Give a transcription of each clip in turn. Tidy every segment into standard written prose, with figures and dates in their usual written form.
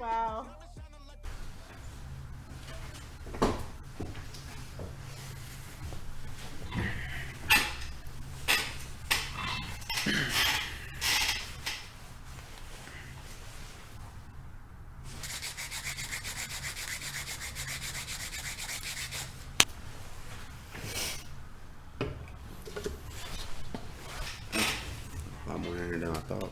Wow. A lot more in here than I thought.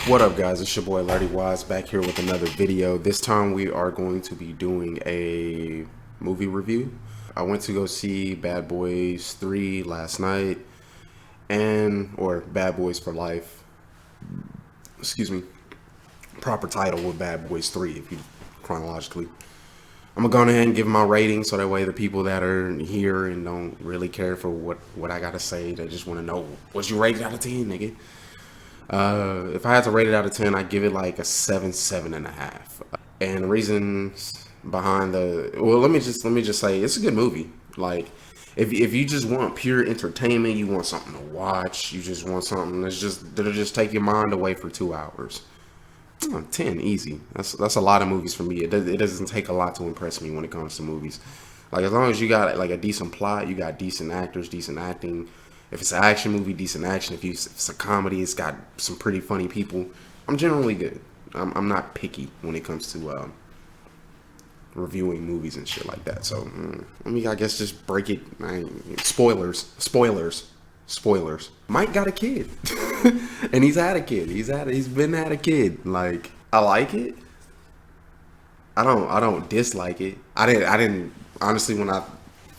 What up, guys? It's your boy Lardy Wise back here with another video. This time we are going to be doing a movie review. I went to go see Bad Boys 3 last night, or Bad Boys for Life. Excuse me. Proper title with Bad Boys 3, if you chronologically. I'm gonna go ahead and give my rating so that way the people that are here and don't really care for what I gotta say, they just want to know, what's you rated out of 10, nigga? If I had to rate it out of 10, I'd give it like a 7, 7.5. And the reasons behind let me just say it's a good movie. Like, if you just want pure entertainment, you want something to watch, you just want something that'll just take your mind away for 2 hours. 10, easy. That's a lot of movies for me. It doesn't take a lot to impress me when it comes to movies. Like, as long as you got like a decent plot, you got decent actors, decent acting. If it's an action movie, decent action. If it's a comedy, it's got some pretty funny people. I'm generally good. I'm not picky when it comes to reviewing movies and shit like that. So, I guess just break it. Spoilers. Mike got a kid, and he's had a kid. He's had a kid. Like, I like it. I don't dislike it. I didn't honestly, when I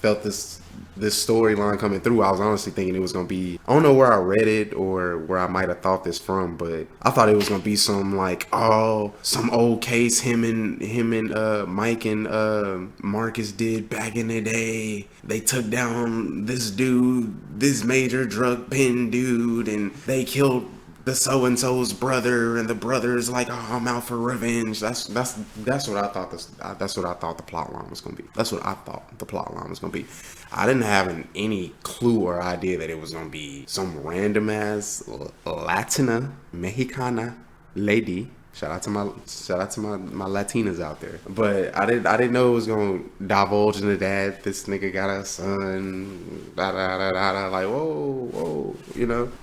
felt this storyline coming through, I was honestly thinking it was gonna be, I don't know where I read it or where I might have thought this from, but I thought it was gonna be some like, some old case him and Mike and Marcus did back in the day. They took down this dude, this major drug pen dude, and they killed the so-and-so's brother, and the brother's like, I'm out for revenge. That's what I thought that's what I thought the plot line was gonna be. That's what I thought the plot line was gonna be. I didn't have any clue or idea that it was gonna be some random ass Latina Mexicana lady. Shout out to my Latinas out there. But I didn't know it was gonna divulge into that. This nigga got a son. Da da da da da. Like, whoa.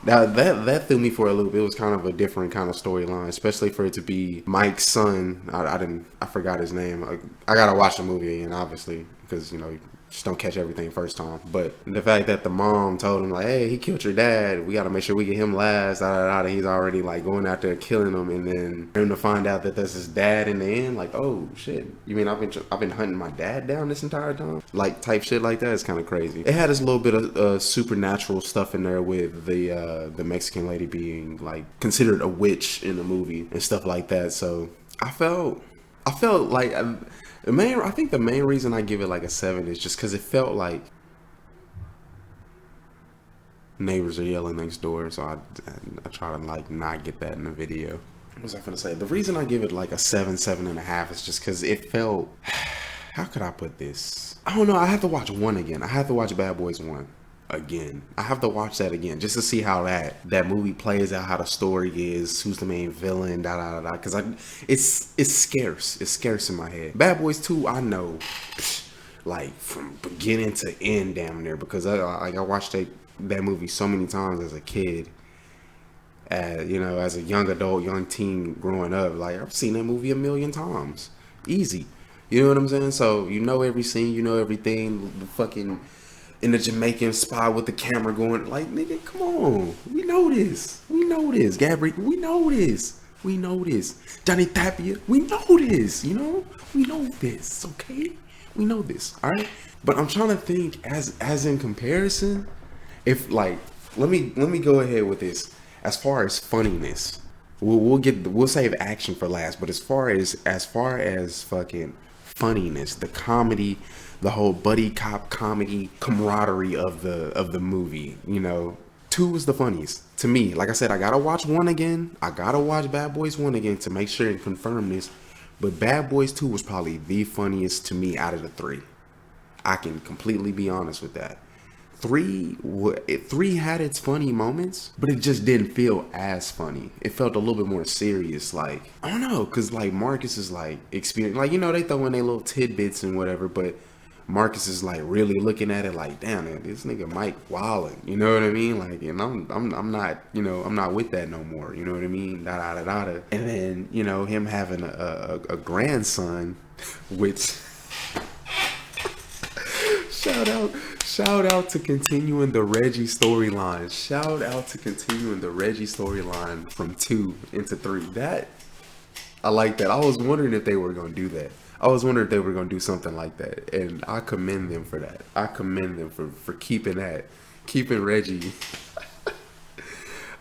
Now that threw me for a loop. It was kind of a different kind of storyline, especially for it to be Mike's son. I forgot his name. I gotta watch the movie again, obviously, because just don't catch everything first time. But the fact that the mom told him, like, hey, he killed your dad, we got to make sure we get him last, he's already like going out there killing him, and then for him to find out that that's his dad in the end, like, oh shit, you mean I've been hunting my dad down this entire time? Like, type shit like that is kind of crazy. It had this little bit of supernatural stuff in there with the Mexican lady being like considered a witch in the movie and stuff like that. So I felt like I think the main reason I give it like a 7 is just because it felt like neighbors are yelling next door, so I try to like not get that in the video. What was I gonna say? The reason I give it like a 7, 7.5 is just because it felt. How could I put this? I don't know. I have to watch 1 again. I have to watch Bad Boys 1 again. I have to watch that again just to see how that movie plays out, how the story is, who's the main villain, because it's scarce. It's scarce in my head. Bad Boys 2, I know, like from beginning to end, damn near, because I watched that movie so many times as a kid. As a young adult, young teen growing up, like I've seen that movie a million times, easy. You know what I'm saying? So every scene, everything. The fucking in the Jamaican spot with the camera going, like, nigga, come on. We know this. Gabriel, we know this. Johnny Tapia, we know this, We know this, okay? We know this, all right? But I'm trying to think as in comparison, if like, let me go ahead with this. As far as funniness, we'll save action for last, but as far as fucking funniness, the comedy, the whole buddy cop comedy camaraderie of the movie. You know, 2 was the funniest to me. Like I said, I gotta watch 1 again. I gotta watch Bad Boys 1 again to make sure and confirm this. But Bad Boys 2 was probably the funniest to me out of the 3. I can completely be honest with that. 3 had its funny moments, but it just didn't feel as funny. It felt a little bit more serious. Like, I don't know, cause like Marcus is like experience, like, you know, they throw in their little tidbits and whatever, but Marcus is like really looking at it like, damn it, this nigga Mike wildin', you know what I mean? Like, and I'm not, you know, I'm not with that no more, you know what I mean? Da da da da. Da. And then, you know, him having a grandson, which Shout out to continuing the Reggie storyline. Shout out to continuing the Reggie storyline from 2 into 3. That, I like that. I was wondering if they were going to do that. I was wondering if they were going to do something like that. And I commend them for that. I commend them for keeping that. Keeping Reggie.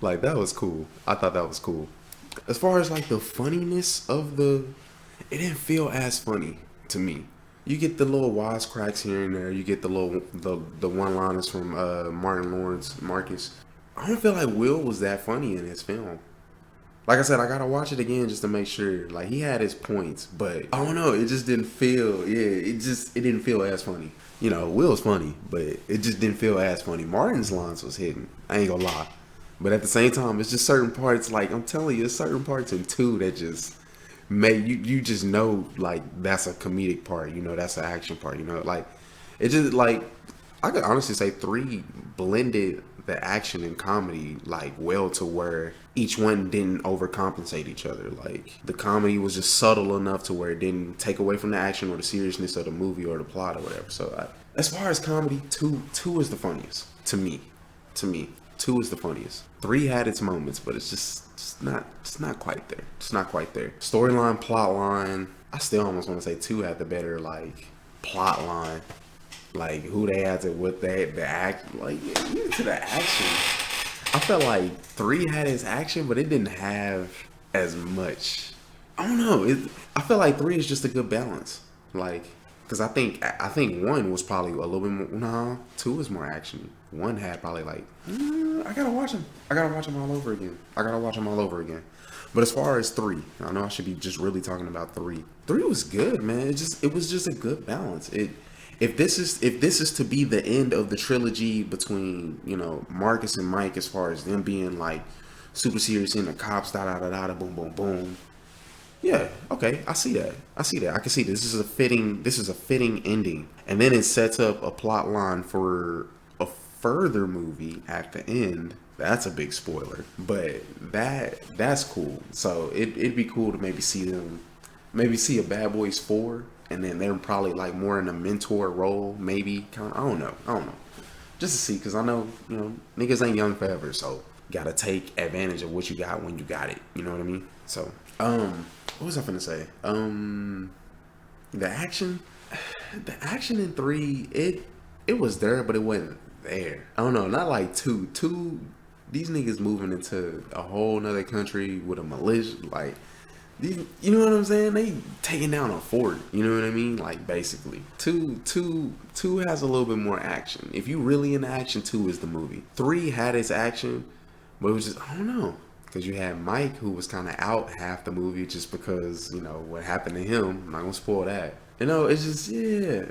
Like, that was cool. I thought that was cool. As far as like the funniness of it didn't feel as funny to me. You get the little wisecracks here and there. You get the one-liners from Martin Lawrence, Marcus. I don't feel like Will was that funny in his film. Like I said, I gotta watch it again just to make sure. Like, he had his points, but I don't know. It just didn't feel. Yeah, it didn't feel as funny. You know, Will's funny, but it just didn't feel as funny. Martin's lines was hidden. I ain't gonna lie, but at the same time, it's just certain parts. Like, I'm telling you, there's certain parts in 2 that just. You just know, like, that's a comedic part, you know, that's an action part, you know, like, it just, like, I could honestly say 3 blended the action and comedy, like, well, to where each one didn't overcompensate each other. Like, the comedy was just subtle enough to where it didn't take away from the action or the seriousness of the movie or the plot or whatever. So as far as comedy, two is the funniest to me. 2 is the funniest. 3 had its moments, but it's not quite there. It's not quite there. Storyline, plot line. I still almost want to say 2 had the better, like, plot line. Like, who they had to, what they, the act, like, even to the action. I felt like 3 had its action, but it didn't have as much. I don't know. I feel like 3 is just a good balance. Like, because I think 1 was probably a little bit more. No, 2 is more action. 1 had probably like. I gotta watch them. I gotta watch them all over again. But as far as 3, I know I should be just really talking about 3. 3 was good, man. It was just a good balance. If this is to be the end of the trilogy between, you know, Marcus and Mike, as far as them being like super serious in the cops, da da da da, boom boom boom. Yeah, okay, I see that. I can see this is a fitting ending. And then it sets up a plot line for a further movie at the end. That's a big spoiler, but that's cool. So it'd be cool to maybe see a Bad Boys 4, and then they're probably like more in a mentor role, maybe. I don't know. Just to see, because I know, you know, niggas ain't young forever, so gotta take advantage of what you got when you got it. You know what I mean? So, what was I finna say? The action in 3, it was there, but it wasn't there. I don't know, not like 2. 2, these niggas moving into a whole nother country with a militia, like, these, you know what I'm saying? They taking down a fort, you know what I mean? Like, basically. 2 has a little bit more action. If you really into action, 2 is the movie. 3 had its action, but it was just, I don't know. Because you had Mike, who was kind of out half the movie just because, you know, what happened to him. I'm not going to spoil that. You know, it's just, yeah,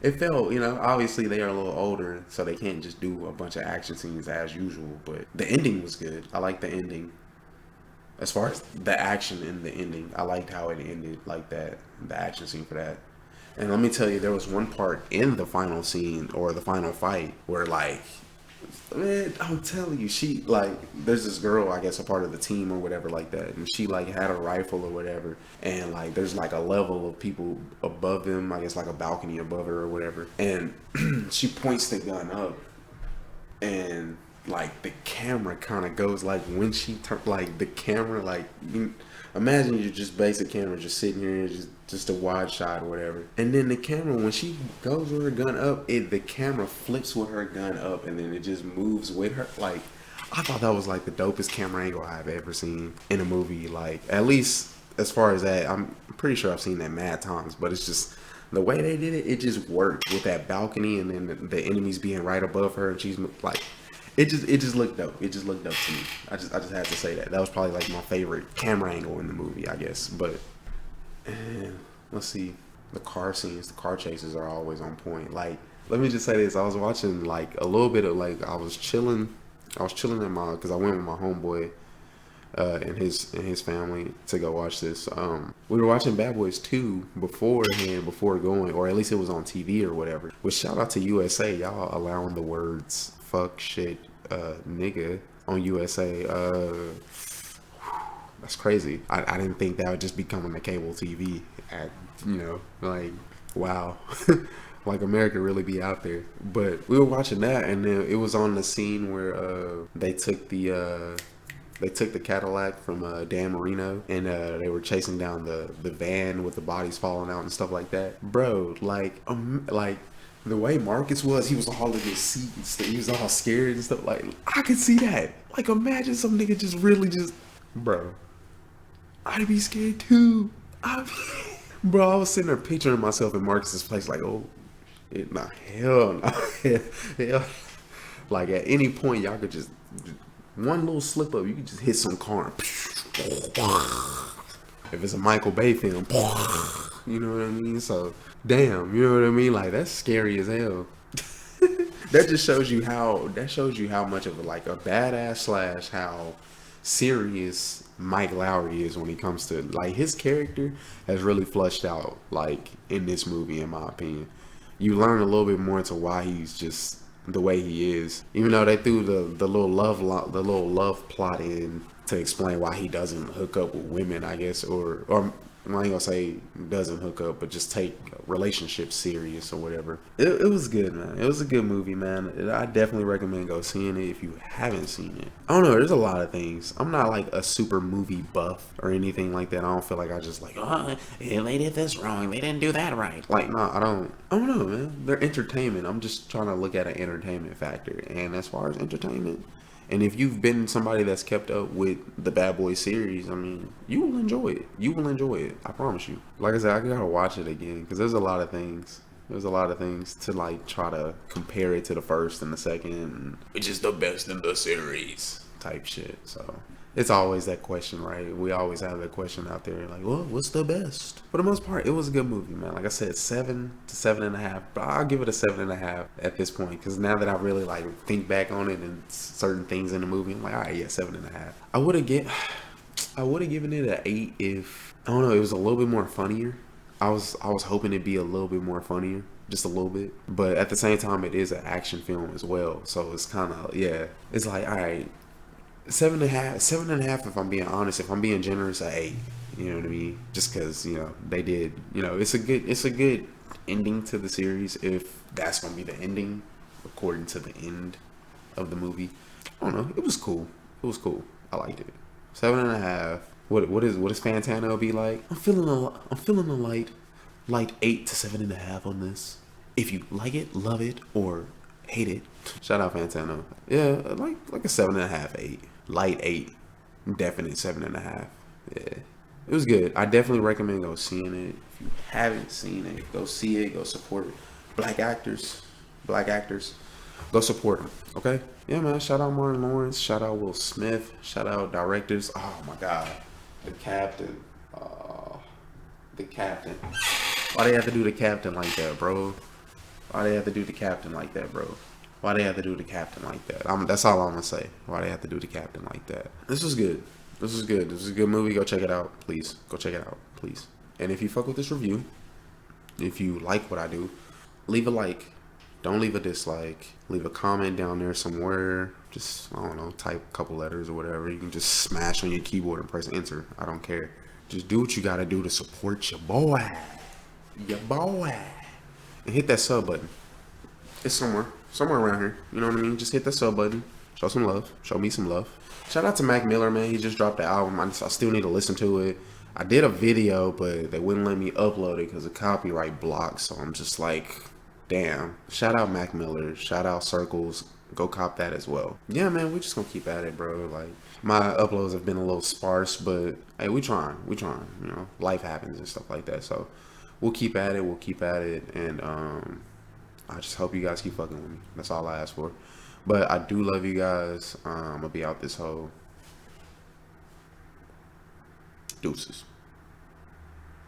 it felt, you know, obviously they are a little older, so they can't just do a bunch of action scenes as usual. But the ending was good. I like the ending. As far as the action in the ending, I liked how it ended like that, the action scene for that. And let me tell you, there was one part in the final scene or the final fight where, like, man, I'm telling you, she, like, there's this girl, I guess, a part of the team or whatever like that, and she, like, had a rifle or whatever, and, like, there's, like, a level of people above them, I guess, like a balcony above her or whatever, and she points the gun up, and, like, the camera kind of goes, like, when she turns, like, the camera, like, imagine you're just basic camera just sitting here, just a wide shot or whatever. And then the camera, when she goes with her gun up, the camera flips with her gun up, and then it just moves with her. Like, I thought that was like the dopest camera angle I've ever seen in a movie. Like, at least as far as that, I'm pretty sure I've seen that mad times, but it's just, The way they did it, it just worked with that balcony and then the enemies being right above her, and she's like, it just looked dope. It just looked dope to me. I just had to say that. That was probably like my favorite camera angle in the movie, I guess. But let's see, the car scenes, the car chases are always on point. Like, let me just say this: I was watching like a little bit of like I was chilling at my because I went with my homeboy and his family to go watch this. We were watching Bad Boys 2 before going, or at least it was on TV or whatever. Which shout out to USA, y'all allowing the words fuck, shit, nigga on USA. That's crazy. I didn't think that would just be coming to cable TV. Like, wow. Like, America really be out there. But we were watching that, and then it was on the scene where they took the Cadillac from Dan Marino, and they were chasing down the van with the bodies falling out and stuff like that. Bro, like the way Marcus was, he was all in his seat, he was all scared and stuff. Like, I could see that. Like, imagine some nigga just really just, bro, I'd be scared too. Bro, I was sitting there picturing myself in Marcus's place, like, oh, hell no. Hell. Like, at any point, y'all could just one little slip up, you could just hit some car. If it's a Michael Bay film, you know what I mean? So, damn, you know what I mean? Like, that's scary as hell. That just shows you how much of a badass / how serious Mike Lowry is when it comes to, like, his character has really flushed out, like, in this movie, in my opinion. You learn a little bit more into why he's just the way he is, even though they threw the little love plot in to explain why he doesn't hook up with women, I guess, or I ain't gonna say doesn't hook up, but just take relationships serious or whatever. It was good, man. It was a good movie, man. I definitely recommend go seeing it if you haven't seen it. I don't know, there's a lot of things. I'm not like a super movie buff or anything like that. I don't feel like I just like, oh, they did this wrong, they didn't do that right. Like, no, I don't know, man. They're entertainment. I'm just trying to look at an entertainment factor. And as far as entertainment, and if you've been somebody that's kept up with the Bad Boys series, I mean, you will enjoy it. You will enjoy it. I promise you. Like I said, I gotta watch it again because there's a lot of things. There's a lot of things to like try to compare it to the first and the second, which is the best in the series type shit. So it's always that question, right? We always have that question out there, like, well, what's the best? For the most part, it was a good movie, man. Like I said, 7 to 7.5, but I'll give it a 7.5 at this point, because now that I really like think back on it and certain things in the movie, I'm like, all right, yeah, 7.5. I would have given it an 8 if, I don't know, it was a little bit more funnier. I was hoping it'd be a little bit more funnier, just a little bit, but at the same time, it is an action film as well, so it's kind of, yeah, it's like, all right. 7.5 if I'm being honest. If I'm being generous, an 8. You know what I mean? Just because, they did, it's a good ending to the series, if that's gonna be the ending according to the end of the movie. I don't know. It was cool. I liked it. 7.5. What is Fantano be like? I'm feeling a light 8 to 7.5 on this. If you like it, love it, or hate it. Shout out Fantano. Yeah, like a 7.5, 8. Light 8. Definite 7.5. Yeah. It was good. I definitely recommend go seeing it. If you haven't seen it, go see it. Go support black actors. Go support them. Okay? Yeah, man. Shout out Martin Lawrence. Shout out Will Smith. Shout out directors. Oh, my God. The captain. The captain. Why they have to do the captain like that, bro? That's all I'm gonna say. Why they have to do the captain like that? This was good. This is a good movie. Go check it out, please. And if you fuck with this review, if you like what I do, leave a like. Don't leave a dislike. Leave a comment down there somewhere. Just, I don't know, type a couple letters or whatever. You can just smash on your keyboard and press enter. I don't care. Just do what you gotta do to support your boy. And hit that sub button. It's somewhere around here. You know what I mean? Just hit that sub button. Show some love. Show me some love. Shout out to Mac Miller, man. He just dropped the album. I still need to listen to it. I did a video, but they wouldn't let me upload it because of copyright blocks. So I'm just like, damn. Shout out Mac Miller. Shout out Circles. Go cop that as well. Yeah, man. We just gonna keep at it, bro. Like, my uploads have been a little sparse, but hey, we trying. Life happens and stuff like that. So we'll keep at it. We'll keep at it, and I just hope you guys keep fucking with me. That's all I ask for. But I do love you guys. I'm gonna be out this whole deuces.